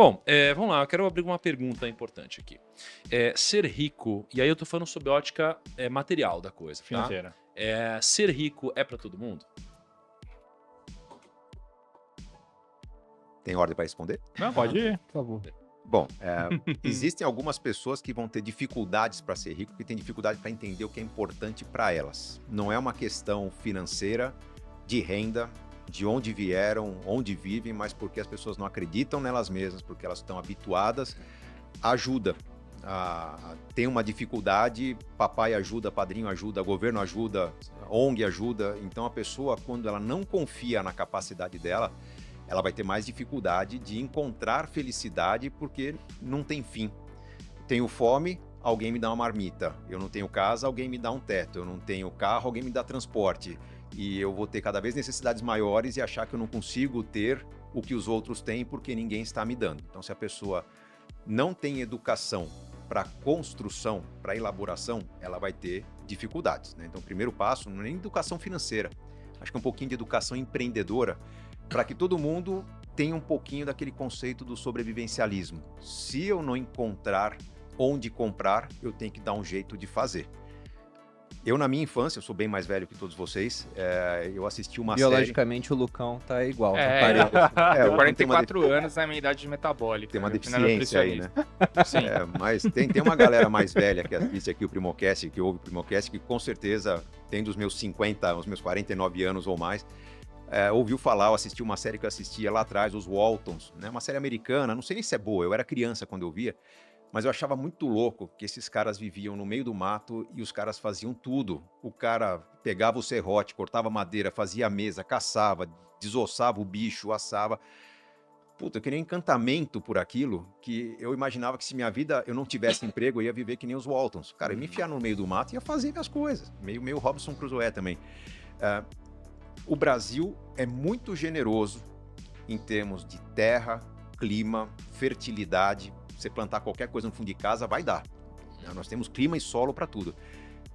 Bom, vamos lá, eu quero abrir uma pergunta importante aqui. Ser rico, e aí eu tô falando sobre ótica material da coisa, tá? Financeira. Ser rico é para todo mundo? Tem ordem para responder? Não, pode ir, por favor. Bom, existem algumas pessoas que vão ter dificuldades para ser rico, porque têm dificuldade para entender o que é importante para elas. Não é uma questão financeira, de renda, de onde vieram, onde vivem, mas porque as pessoas não acreditam nelas mesmas, porque elas estão habituadas. Ajuda. Tem uma dificuldade, papai ajuda, padrinho ajuda, governo ajuda, ONG ajuda. Então a pessoa, quando ela não confia na capacidade dela, ela vai ter mais dificuldade de encontrar felicidade porque não tem fim. Tenho fome, alguém me dá uma marmita. Eu não tenho casa, alguém me dá um teto. Eu não tenho carro, alguém me dá transporte. E eu vou ter cada vez necessidades maiores e achar que eu não consigo ter o que os outros têm porque ninguém está me dando. Então, se a pessoa não tem educação para construção, para elaboração, ela vai ter dificuldades, né? Então, o primeiro passo não é nem educação financeira. Acho que é um pouquinho de educação empreendedora, para que todo mundo tenha um pouquinho daquele conceito do sobrevivencialismo. Se eu não encontrar onde comprar, eu tenho que dar um jeito de fazer. Eu, na minha infância, eu sou bem mais velho que todos vocês, eu assisti uma Biologicamente, o Lucão tá igual. Eu 44 anos na minha idade metabólica. Tem uma deficiência aí, né? Sim. Mas tem uma galera mais velha que assiste aqui o Primocast, que ouve o Primocast, que com certeza tem dos meus 50, os meus 49 anos ou mais, ouviu falar ou assistiu uma série que eu assistia lá atrás, os Waltons, né? Uma série americana, não sei nem se é boa, eu era criança quando eu via, mas eu achava muito louco que esses caras viviam no meio do mato e os caras faziam tudo. O cara pegava o serrote, cortava madeira, fazia a mesa, caçava, desossava o bicho, assava. Puta, eu queria um encantamento por aquilo, que eu imaginava que se minha vida eu não tivesse emprego, eu ia viver que nem os Waltons. Cara, eu ia me enfiar no meio do mato e ia fazer minhas coisas. Meio Robinson Crusoe também. O Brasil é muito generoso em termos de terra, clima, fertilidade. Você plantar qualquer coisa no fundo de casa, vai dar. Nós temos clima e solo para tudo.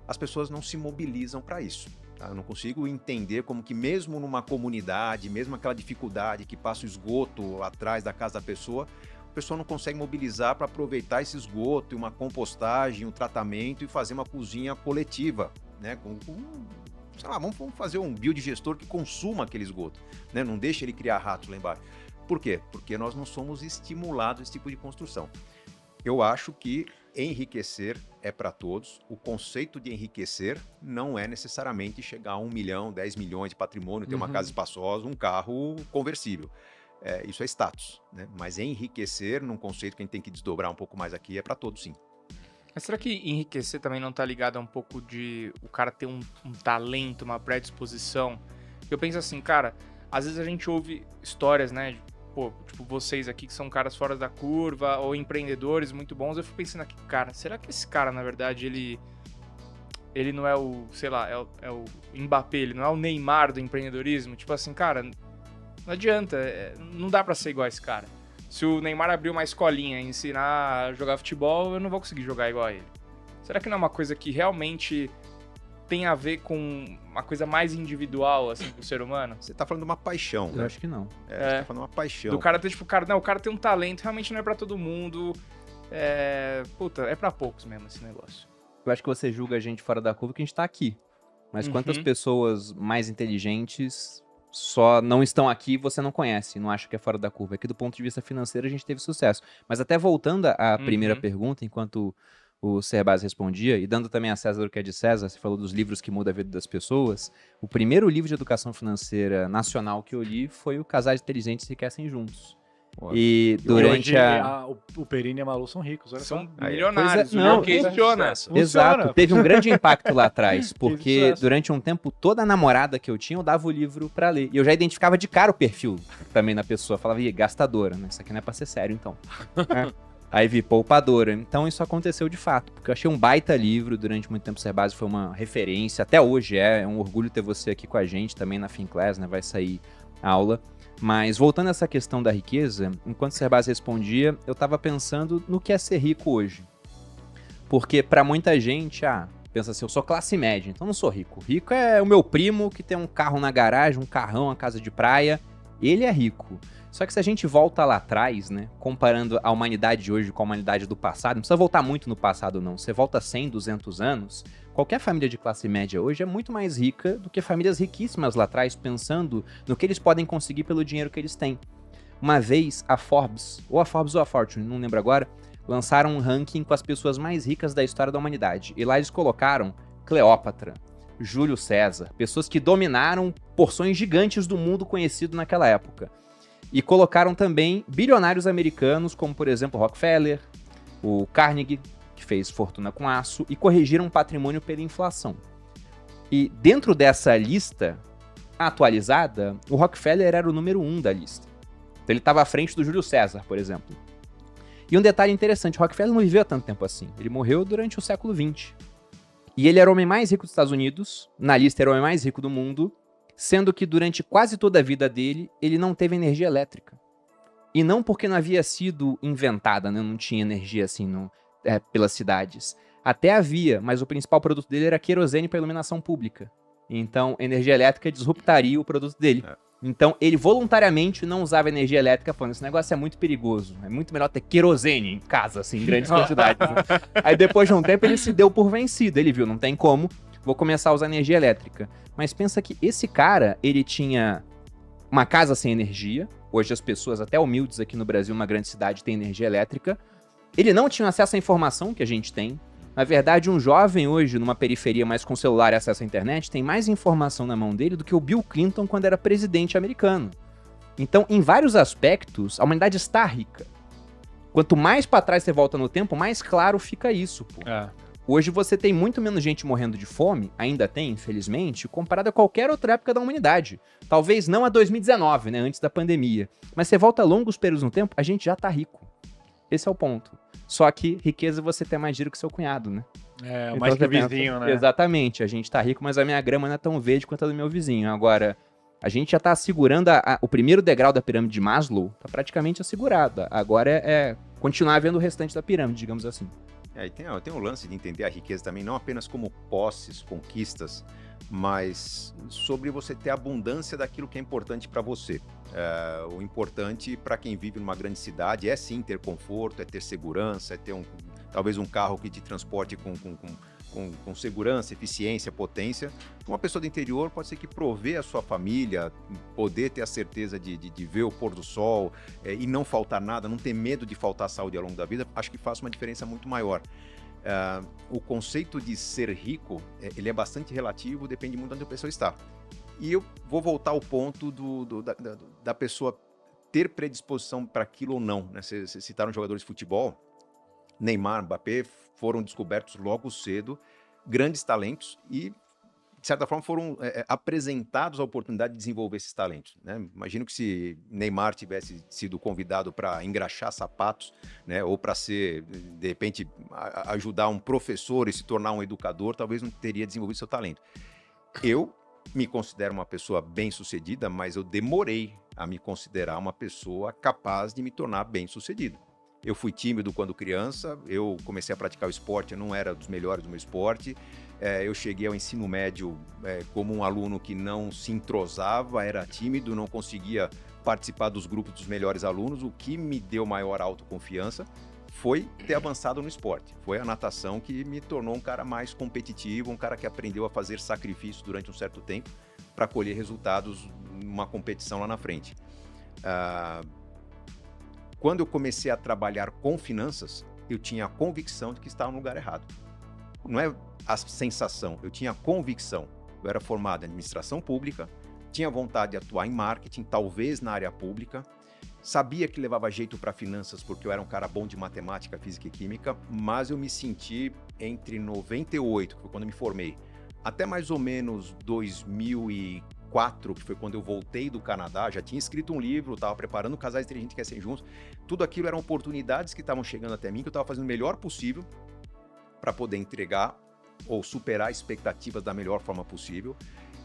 As pessoas não se mobilizam para isso. Tá? Eu não consigo entender como que mesmo numa comunidade, mesmo aquela dificuldade que passa o esgoto atrás da casa da pessoa, a pessoa não consegue mobilizar para aproveitar esse esgoto, uma compostagem, um tratamento e fazer uma cozinha coletiva, né? Sei lá, vamos fazer um biodigestor que consuma aquele esgoto, né? Não deixe ele criar ratos lá embaixo. Por quê? Porque nós não somos estimulados a esse tipo de construção. Eu acho que enriquecer é para todos. O conceito de enriquecer não é necessariamente chegar a 1 milhão, 10 milhões de patrimônio, ter uma casa espaçosa, um carro conversível. Isso é status, né? Mas enriquecer, num conceito que a gente tem que desdobrar um pouco mais aqui, é para todos, sim. Mas será que enriquecer também não tá ligado a um pouco de o cara ter um talento, uma predisposição? Eu penso assim, cara, às vezes a gente ouve histórias, né? Tipo, vocês aqui que são caras fora da curva ou empreendedores muito bons, eu fico pensando aqui, cara, será que esse cara, na verdade, ele não é o, sei lá, é o Mbappé, ele não é o Neymar do empreendedorismo? Tipo assim, cara, não adianta, não dá pra ser igual a esse cara. Se o Neymar abrir uma escolinha e ensinar a jogar futebol, eu não vou conseguir jogar igual a ele. Será que não é uma coisa que realmente tem a ver com uma coisa mais individual, assim, pro ser humano? Você tá falando de uma paixão, né? Eu acho que não. Você tá falando de uma paixão. Do cara ter, tipo, o cara tem um talento, realmente não é pra todo mundo. É pra poucos mesmo esse negócio. Eu acho que você julga a gente fora da curva que a gente tá aqui. Mas quantas pessoas mais inteligentes só não estão aqui e você não conhece, não acha que é fora da curva? Aqui do ponto de vista financeiro a gente teve sucesso. Mas até voltando à primeira pergunta, enquanto o Serbaz respondia, e dando também a César o que é de César, você falou dos livros que mudam a vida das pessoas. O primeiro livro de educação financeira nacional que eu li foi o Casais Inteligentes Enriquecem Juntos. E durante o Perini e a Malu são ricos, olha são só. milionários, não, questiona. Exato, teve um grande impacto lá atrás, porque durante um tempo, toda namorada que eu tinha, eu dava o livro pra ler. E eu já identificava de cara o perfil também na pessoa, falava, ih, gastadora, né? Isso aqui não é pra ser sério, então. Aí vi poupadora. Então isso aconteceu de fato, porque eu achei um baita livro, durante muito tempo o Serbaz foi uma referência, até hoje é um orgulho ter você aqui com a gente, também na FinClass, né? Vai sair aula. Mas voltando a essa questão da riqueza, enquanto o Serbaz respondia, eu tava pensando no que é ser rico hoje. Porque pra muita gente, pensa assim, eu sou classe média, então não sou rico. Rico é o meu primo que tem um carro na garagem, um carrão, uma casa de praia, Ele é rico. Só que se a gente volta lá atrás, né, comparando a humanidade de hoje com a humanidade do passado, não precisa voltar muito no passado não, você volta 100, 200 anos, qualquer família de classe média hoje é muito mais rica do que famílias riquíssimas lá atrás, pensando no que eles podem conseguir pelo dinheiro que eles têm. Uma vez a Forbes ou a Fortune, não lembro agora, lançaram um ranking com as pessoas mais ricas da história da humanidade, e lá eles colocaram Cleópatra, Júlio César, pessoas que dominaram porções gigantes do mundo conhecido naquela época. E colocaram também bilionários americanos, como por exemplo Rockefeller, o Carnegie, que fez fortuna com aço, e corrigiram o patrimônio pela inflação. E dentro dessa lista atualizada, o Rockefeller era o número 1 da lista. Então ele estava à frente do Júlio César, por exemplo. E um detalhe interessante, Rockefeller não viveu há tanto tempo assim. Ele morreu durante o século XX. E ele era o homem mais rico dos Estados Unidos, na lista era o homem mais rico do mundo, sendo que durante quase toda a vida dele, ele não teve energia elétrica. E não porque não havia sido inventada, né? Não tinha energia assim pelas cidades. Até havia, mas o principal produto dele era querosene para iluminação pública. Então, energia elétrica disruptaria o produto dele. Então, ele voluntariamente não usava energia elétrica, falando, esse negócio é muito perigoso, é muito melhor ter querosene em casa, assim, em grandes quantidades. Né? Aí, depois de um tempo, ele se deu por vencido. Ele viu, não tem como, vou começar a usar energia elétrica. Mas pensa que esse cara, ele tinha uma casa sem energia. Hoje as pessoas, até humildes aqui no Brasil, uma grande cidade, têm energia elétrica. Ele não tinha acesso à informação que a gente tem. Na verdade, um jovem hoje, numa periferia, mas com celular e acesso à internet, tem mais informação na mão dele do que o Bill Clinton quando era presidente americano. Então, em vários aspectos, a humanidade está rica. Quanto mais para trás você volta no tempo, mais claro fica isso, pô. Hoje você tem muito menos gente morrendo de fome, ainda tem, infelizmente, comparado a qualquer outra época da humanidade. Talvez não a 2019, né, antes da pandemia. Mas você volta longos períodos no tempo, a gente já tá rico. Esse é o ponto. Só que riqueza você tem mais dinheiro que seu cunhado, né? Então, mais que o vizinho, né? Exatamente, a gente tá rico, mas a minha grama não é tão verde quanto a do meu vizinho. Agora, a gente já tá segurando o primeiro degrau da pirâmide de Maslow, tá praticamente assegurado. Agora é continuar vendo o restante da pirâmide, digamos assim. E tem um lance de entender a riqueza também, não apenas como posses, conquistas, mas sobre você ter abundância daquilo que é importante para você. O importante para quem vive numa grande cidade é sim ter conforto, é ter segurança, é ter talvez um carro que te transporte com segurança, eficiência, potência. Uma pessoa do interior pode ser que prover a sua família, poder ter a certeza de ver o pôr do sol e não faltar nada, não ter medo de faltar saúde ao longo da vida, acho que faz uma diferença muito maior. O conceito de ser rico, ele é bastante relativo, depende muito de onde a pessoa está. E eu vou voltar ao ponto da pessoa ter predisposição para aquilo ou não. Né? Vocês citaram jogadores de futebol, Neymar, Mbappé, foram descobertos logo cedo, grandes talentos e, de certa forma, foram apresentados a oportunidade de desenvolver esses talentos. Né? Imagino que se Neymar tivesse sido convidado para engraxar sapatos, né, ou para ser, de repente, ajudar um professor e se tornar um educador, talvez não teria desenvolvido seu talento. Eu me considero uma pessoa bem-sucedida, mas eu demorei a me considerar uma pessoa capaz de me tornar bem-sucedido. Eu fui tímido quando criança, eu comecei a praticar o esporte, eu não era dos melhores do meu esporte, eu cheguei ao ensino médio como um aluno que não se entrosava, era tímido, não conseguia participar dos grupos dos melhores alunos. O que me deu maior autoconfiança foi ter avançado no esporte. Foi a natação que me tornou um cara mais competitivo, um cara que aprendeu a fazer sacrifícios durante um certo tempo para colher resultados numa competição lá na frente. Quando eu comecei a trabalhar com finanças, eu tinha a convicção de que estava no lugar errado. Não é a sensação, eu tinha a convicção. Eu era formado em administração pública, tinha vontade de atuar em marketing, talvez na área pública, sabia que levava jeito para finanças porque eu era um cara bom de matemática, física e química, mas eu me senti entre 98, que foi quando eu me formei, até mais ou menos 2004, que foi quando eu voltei do Canadá, já tinha escrito um livro, estava preparando Casais Inteligentes que Crescem Juntos, tudo aquilo eram oportunidades que estavam chegando até mim, que eu estava fazendo o melhor possível para poder entregar ou superar expectativas da melhor forma possível.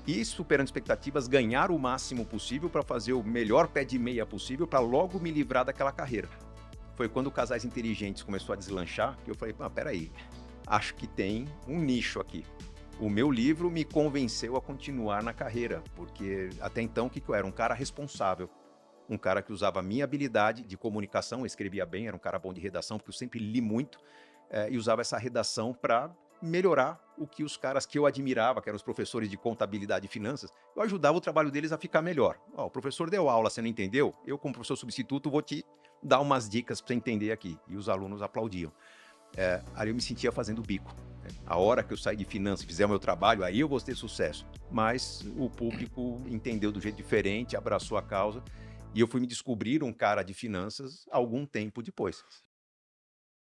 E, superando expectativas, ganhar o máximo possível para fazer o melhor pé de meia possível para logo me livrar daquela carreira. Foi quando o Casais Inteligentes começou a deslanchar que eu falei, peraí, acho que tem um nicho aqui. O meu livro me convenceu a continuar na carreira, porque até então o que eu era? Um cara responsável. um cara que usava a minha habilidade de comunicação, eu escrevia bem, era um cara bom de redação, porque eu sempre li muito, e usava essa redação para melhorar o que os caras que eu admirava, que eram os professores de contabilidade e finanças, eu ajudava o trabalho deles a ficar melhor. Ó, o professor deu aula, você não entendeu? Eu, como professor substituto, vou te dar umas dicas para você entender aqui. E os alunos aplaudiam. Ali eu me sentia fazendo bico. A hora que eu sair de finanças e fizer o meu trabalho, aí eu vou ter sucesso. Mas o público entendeu do jeito diferente, abraçou a causa, e eu fui me descobrir um cara de finanças algum tempo depois.